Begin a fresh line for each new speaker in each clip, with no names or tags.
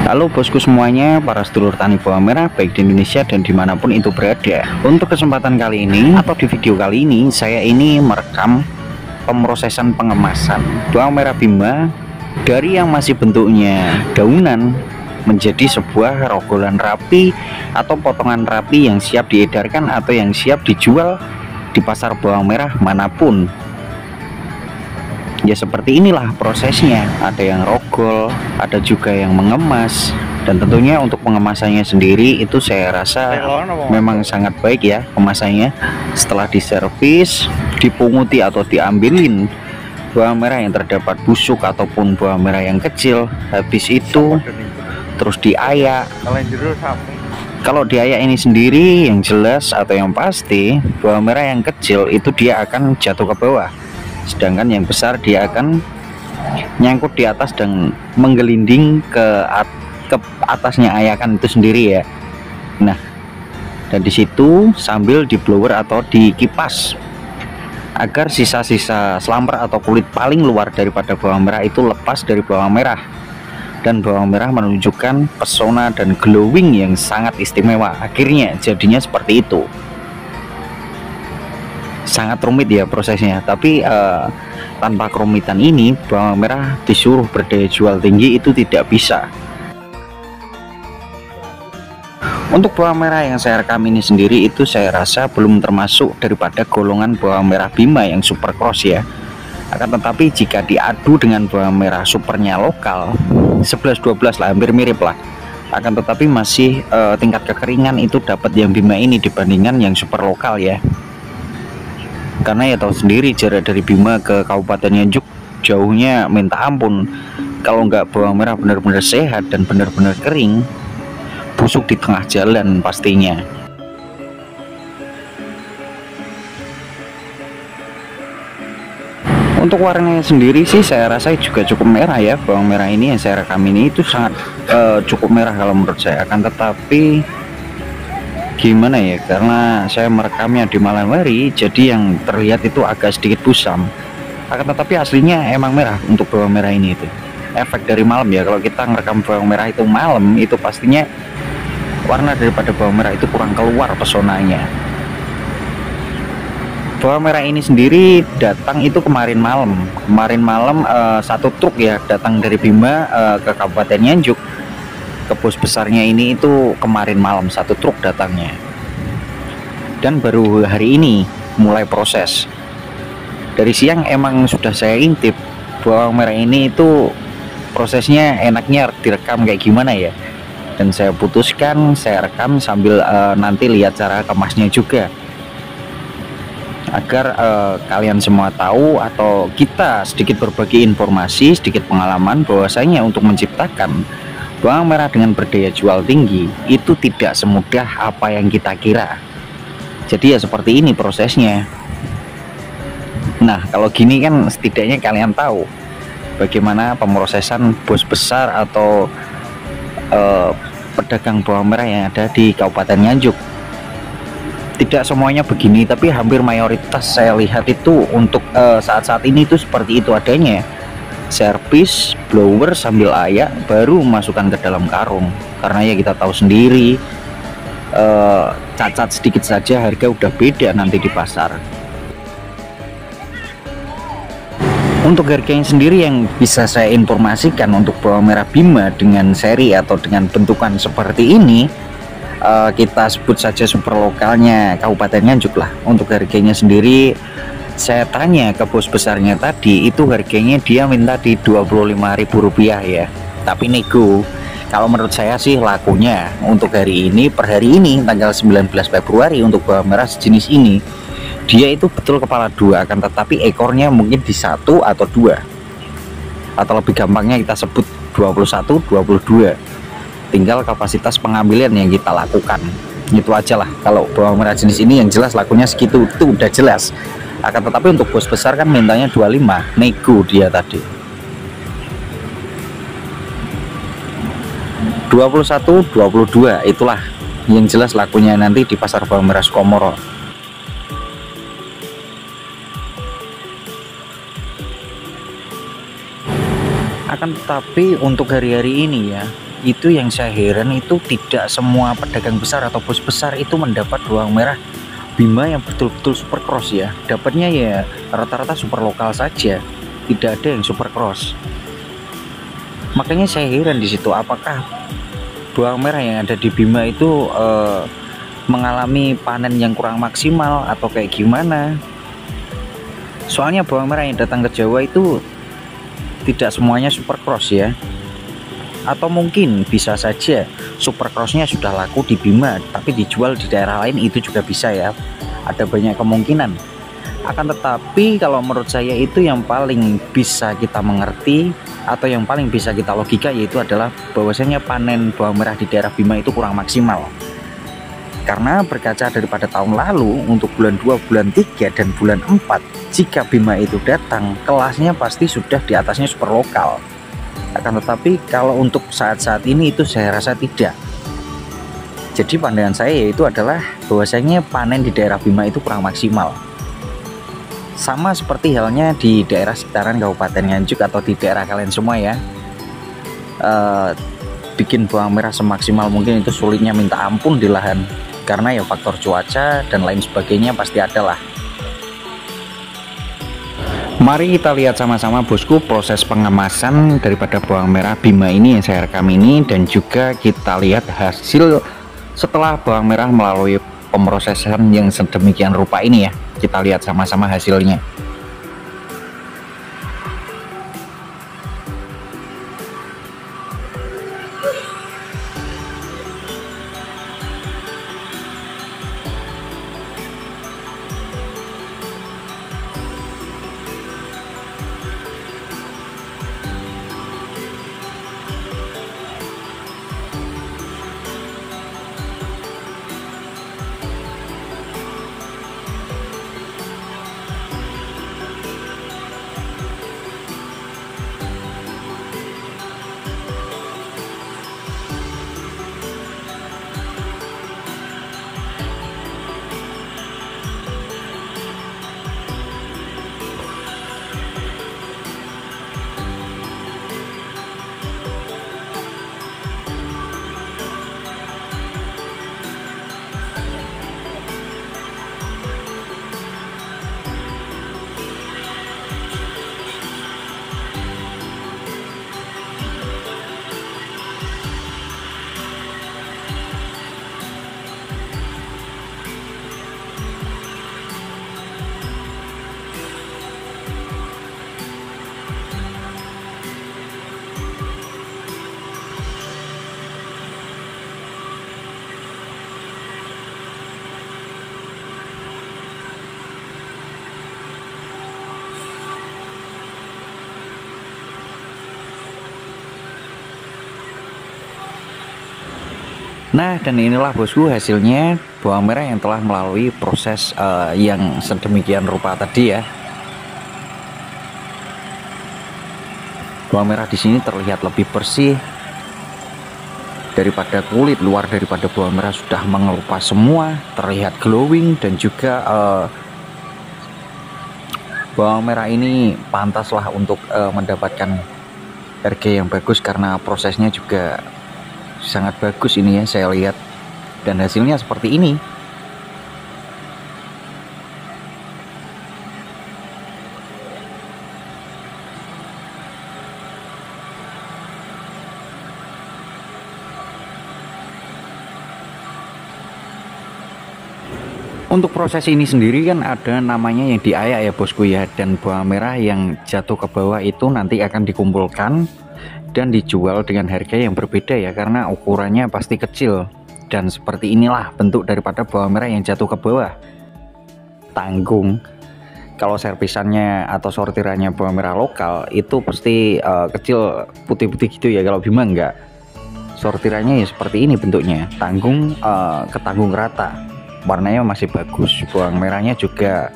Halo bosku semuanya, para sedulur tani bawang merah baik di Indonesia dan dimanapun itu berada. Untuk kesempatan kali ini atau di video kali ini, saya ini merekam pemrosesan pengemasan bawang merah Bima dari yang masih bentuknya daunan menjadi sebuah rogolan rapi atau potongan rapi yang siap diedarkan atau yang siap dijual di pasar bawang merah manapun. Ya seperti inilah prosesnya, ada yang rogol, ada juga yang mengemas, dan tentunya untuk pengemasannya sendiri itu saya rasa memang sangat baik ya kemasannya. Setelah diservis, dipunguti atau diambilin bawang merah yang terdapat busuk ataupun bawang merah yang kecil, habis itu terus diayak. Kalau diayak ini sendiri yang jelas atau yang pasti bawang merah yang kecil itu dia akan jatuh ke bawah, sedangkan yang besar dia akan nyangkut di atas dan menggelinding ke atasnya ayakan itu sendiri ya. Nah, dan disitu sambil di blower atau dikipas agar sisa-sisa selamper atau kulit paling luar daripada bawang merah itu lepas dari bawang merah, dan bawang merah menunjukkan pesona dan glowing yang sangat istimewa. Akhirnya jadinya seperti itu. Sangat rumit ya prosesnya, tapi tanpa kerumitan ini bawang merah disuruh berdaya jual tinggi itu tidak bisa. Untuk bawang merah yang saya rekam ini sendiri itu saya rasa belum termasuk daripada golongan bawang merah Bima yang super cross ya. Akan tetapi jika diadu dengan bawang merah supernya lokal 11-12 lah, hampir mirip lah. Akan tetapi masih tingkat kekeringan itu dapat yang Bima ini dibandingkan yang super lokal ya. Karena ya tahu sendiri jarak dari Bima ke Kabupaten Nganjuk jauhnya minta ampun. Kalau nggak bawang merah benar-benar sehat dan benar-benar kering, busuk di tengah jalan pastinya. Untuk warnanya sendiri sih saya rasa juga cukup merah ya. Bawang merah ini yang saya rekam ini itu sangat cukup merah kalau menurut saya. Akan tetapi gimana ya, karena saya merekamnya di malam hari, jadi yang terlihat itu agak sedikit busam. Akan tetapi aslinya emang merah untuk bawang merah ini. Itu efek dari malam ya. Kalau kita ngerekam bawang merah itu malam, itu pastinya warna daripada bawang merah itu kurang keluar pesonanya. Bawang merah ini sendiri datang itu kemarin malam satu truk ya datang dari Bima ke Kabupaten Nganjuk. Ke pos besarnya ini itu kemarin malam satu truk datangnya, dan baru hari ini mulai proses. Dari siang emang sudah saya intip bawang merah ini itu prosesnya enaknya direkam kayak gimana ya, dan saya putuskan saya rekam sambil nanti lihat cara kemasnya juga, agar kalian semua tahu atau kita sedikit berbagi informasi, sedikit pengalaman bahwasanya untuk menciptakan bawang merah dengan berdaya jual tinggi itu tidak semudah apa yang kita kira. Jadi ya seperti ini prosesnya. Nah, kalau gini kan setidaknya kalian tahu bagaimana pemrosesan bos besar atau pedagang bawang merah yang ada di Kabupaten Nganjuk. Tidak semuanya begini, tapi hampir mayoritas saya lihat itu untuk saat-saat ini itu seperti itu adanya. Servis, blower sambil ayak, baru masukkan ke dalam karung. Karena ya kita tahu sendiri, cacat sedikit saja harga udah beda nanti di pasar. Untuk harganya sendiri yang bisa saya informasikan untuk bawang merah Bima dengan seri atau dengan bentukan seperti ini, kita sebut saja super lokalnya Kabupaten Nganjuk lah. Untuk harganya sendiri saya tanya ke bos besarnya tadi, itu harganya dia minta di Rp25.000 ya, tapi nego. Kalau menurut saya sih lakunya untuk hari ini, per hari ini tanggal 19 Februari untuk bawang merah sejenis ini, dia itu betul kepala dua, akan tetapi ekornya mungkin di 1 atau 2, atau lebih gampangnya kita sebut 21, 22. Tinggal kapasitas pengambilan yang kita lakukan, itu aja lah. Kalau bawang merah jenis ini yang jelas lakunya segitu, itu udah jelas. Akan tetapi untuk bos besar kan mintanya 25, nego dia tadi 21, 22, itulah yang jelas lakunya nanti di pasar bawang merah Sukomoro. Akan tetapi untuk hari-hari ini ya, Itu yang saya heran, itu tidak semua pedagang besar atau bos besar itu mendapat bawang merah Bima yang betul-betul super cross ya. Dapatnya ya rata-rata super lokal saja, tidak ada yang super cross. Makanya saya heran di situ, apakah bawang merah yang ada di Bima itu mengalami panen yang kurang maksimal atau kayak gimana. Soalnya bawang merah yang datang ke Jawa itu tidak semuanya super cross ya. Atau mungkin bisa saja super crossnya sudah laku di Bima tapi dijual di daerah lain, itu juga bisa ya, ada banyak kemungkinan. Akan tetapi kalau menurut saya itu yang paling bisa kita mengerti atau yang paling bisa kita logika yaitu adalah bahwasanya panen bawang merah di daerah Bima itu kurang maksimal. Karena berkaca daripada tahun lalu untuk bulan 2, bulan 3, dan bulan 4, jika Bima itu datang kelasnya pasti sudah di atasnya super lokal. Akan tetapi kalau untuk saat-saat ini itu saya rasa tidak. Jadi pandangan saya yaitu adalah bahwasanya panen di daerah Bima itu kurang maksimal. Sama seperti halnya di daerah sekitaran Kabupaten Nganjuk atau di daerah kalian semua ya. Bikin bawang merah semaksimal mungkin itu sulitnya minta ampun di lahan. Karena ya faktor cuaca dan lain sebagainya pasti ada lah. Mari kita lihat sama-sama bosku proses pengemasan daripada bawang merah Bima ini yang saya rekam ini, dan juga kita lihat hasil setelah bawang merah melalui pemrosesan yang sedemikian rupa ini ya. Kita lihat sama-sama hasilnya. Nah, dan inilah bosku hasilnya bawang merah yang telah melalui proses yang sedemikian rupa tadi ya. Bawang merah di sini terlihat lebih bersih daripada kulit luar daripada bawang merah sudah mengelupas semua, terlihat glowing, dan juga bawang merah ini pantaslah untuk mendapatkan harga yang bagus karena prosesnya juga sangat bagus ini ya, saya lihat, dan hasilnya seperti ini. Untuk proses ini sendiri kan ada namanya yang diayak ya bosku ya, dan bawang merah yang jatuh ke bawah itu nanti akan dikumpulkan dan dijual dengan harga yang berbeda ya, karena ukurannya pasti kecil. Dan seperti inilah bentuk daripada bawang merah yang jatuh ke bawah. Tanggung. Kalau servisannya atau sortirannya bawang merah lokal itu pasti kecil putih-putih gitu ya. Kalau Bima enggak, sortirannya ya seperti ini bentuknya, tanggung ketanggung rata, warnanya masih bagus. Bawang merahnya juga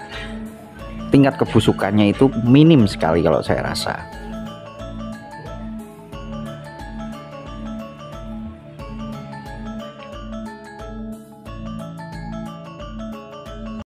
tingkat kebusukannya itu minim sekali kalau saya rasa.